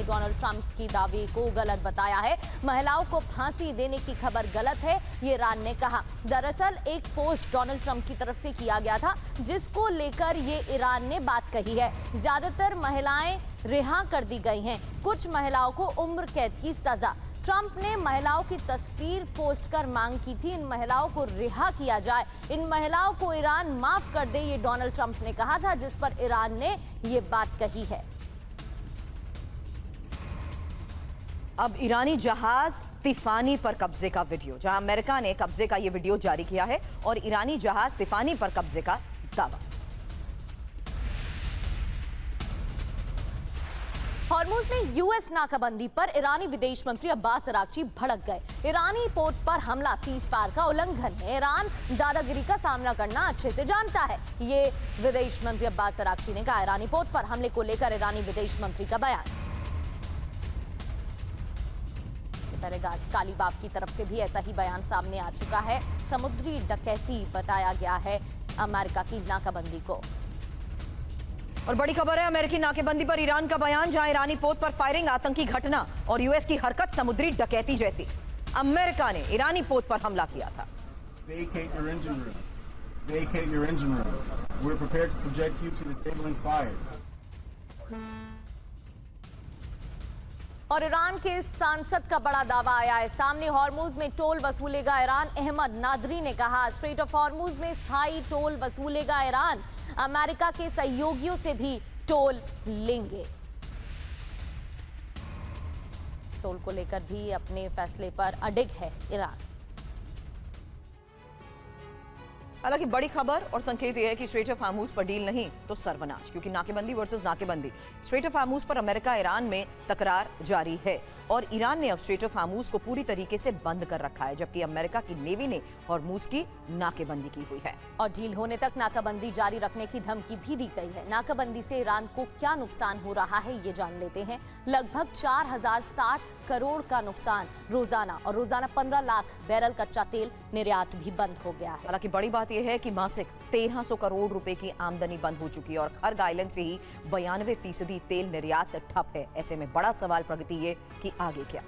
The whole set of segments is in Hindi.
डोनाल्ड ट्रंप की दावे को गलत बताया है। महिलाओं को फांसी देने की खबर गलत है, ये ईरान ने कहा। दरअसल एक पोस्ट डोनाल्ड ट्रंप की तरफ से किया गया था, जिसको लेकर ये ईरान ने बात कही है। ज्यादातर महिलाएं रिहा कर दी गई हैं, कुछ महिलाओं को उम्र कैद की सजा। ट्रंप ने महिलाओं की तस्वीर पोस्ट कर मांग की थी, इन महिलाओं को रिहा किया जाए, इन महिलाओं को ईरान माफ कर दे, ये डोनाल्ड ट्रंप ने कहा था, जिस पर ईरान ने ये बात कही है। अब ईरानी जहाज तिफानी पर कब्जे का वीडियो, जहां अमेरिका ने कब्जे का ये वीडियो जारी किया है और ईरानी जहाज तिफानी पर कब्जे का दावा। हॉर्मुज में यूएस नाकाबंदी पर ईरानी विदेश मंत्री अब्बास अराक्ची भड़क गए। ईरानी पोत पर हमला सीज़फायर का उल्लंघन है, ईरान दादागिरी का सामना करना अच्छे से जानता है, ये विदेश मंत्री अब्बास अराक्ची ने कहा। ईरानी पोत पर हमले को लेकर ईरानी विदेश मंत्री का बयान। इससे पहले कालीबाफ की तरफ से भी ऐसा ही बयान सामने आ चुका है। समुद्री डकैती बताया गया है अमेरिका की नाकाबंदी को। और बड़ी खबर है अमेरिकी नाकेबंदी पर ईरान का बयान, जहां ईरानी पोत पर फायरिंग आतंकी घटना और यूएस की हरकत समुद्री डकैती जैसी। अमेरिका ने ईरानी पोत पर हमला किया था। Vacate your engine room. Vacate your engine room. We're prepared to subject you to disabling fire. और ईरान के सांसद का बड़ा दावा आया है सामने, हॉर्मुज में टोल वसूलेगा ईरान। अहमद नादरी ने कहा स्ट्रेट ऑफ हॉर्मुज में स्थायी टोल वसूलेगा ईरान, अमेरिका के सहयोगियों से भी टोल लेंगे। टोल को लेकर भी अपने फैसले पर अडिग है ईरान। हालांकि बड़ी खबर और संकेत यह है कि स्ट्रेट ऑफ हॉर्मुज पर डील नहीं तो सर्वनाश, क्योंकि नाकेबंदी वर्सेस नाकेबंदी। स्ट्रेट ऑफ हॉर्मुज पर अमेरिका ईरान में तकरार जारी है और ईरान ने अब स्ट्रेट ऑफ हॉर्मुज को पूरी तरीके से बंद कर रखा है, जबकि अमेरिका की नेवी ने हॉर्मुज की नाकेबंदी की हुई है और डील होने तक नाकाबंदी जारी रखने की धमकी भी दी गई है। नाकाबंदी से ईरान को क्या नुकसान हो रहा है ये जान लेते हैं। लगभग 4060 करोड़ का नुकसान रोजाना, और रोजाना 15 लाख बैरल कच्चा तेल निर्यात भी बंद हो गया है। हालांकि बड़ी बात यह है कि मासिक 1300 करोड़ रुपए की आमदनी बंद हो चुकी है और खर्ग आइलैंड से ही 92% तेल निर्यात ठप है। ऐसे में बड़ा सवाल प्रगति ये कि आगे क्या।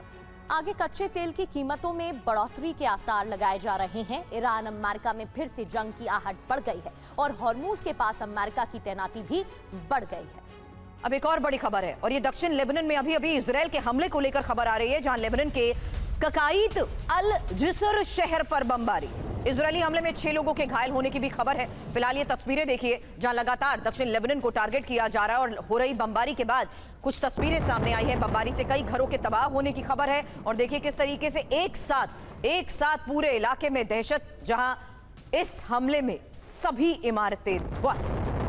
आगे कच्चे तेल की कीमतों में बढ़ोतरी के आसार लगाए जा रहे हैं। ईरान अमेरिका में फिर से जंग की आहट बढ़ गई है और हॉर्मुज के पास अमेरिका की तैनाती भी बढ़ गई है। अब एक और बड़ी खबर है और ये दक्षिण लेबनान में अभी इजराइल के हमले को लेकर खबर आ रही है, जहां लेबनान के ककाइत अल जिसर शहर पर बमबारी। इजरायली हमले में 6 लोगों के घायल होने की भी खबर है। फिलहाल ये तस्वीरें देखिए, जहां लगातार दक्षिण लेबनान को टारगेट किया जा रहा है और हो रही बमबारी के बाद कुछ तस्वीरें सामने आई है। बमबारी से कई घरों के तबाह होने की खबर है और देखिए किस तरीके से एक साथ पूरे इलाके में दहशत, जहां इस हमले में सभी इमारतें ध्वस्त।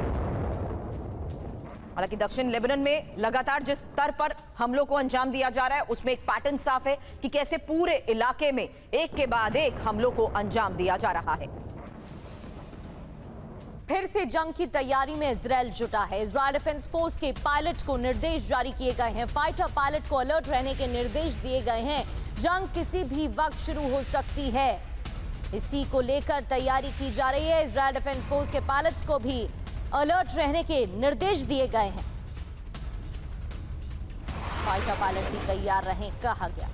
हालांकि दक्षिण लेबनान में लगातार जिस स्तर पर हमलों को अंजाम दिया जा रहा है उसमें एक पैटर्न साफ है कि कैसे पूरे इलाके में एक के बाद एक हमलों को अंजाम दिया जा रहा है। फिर से जंग की तैयारी में इजराइल जुटा है। इजराइल डिफेंस फोर्स के पायलट को निर्देश जारी किए गए हैं। फाइटर पायलट को अलर्ट रहने के निर्देश दिए गए हैं। जंग किसी भी वक्त शुरू हो सकती है, इसी को लेकर तैयारी की जा रही है। इजराइल डिफेंस फोर्स के पायलट्स को भी अलर्ट रहने के निर्देश दिए गए हैं। फाइटर पायलट भी तैयार रहें कहा गया।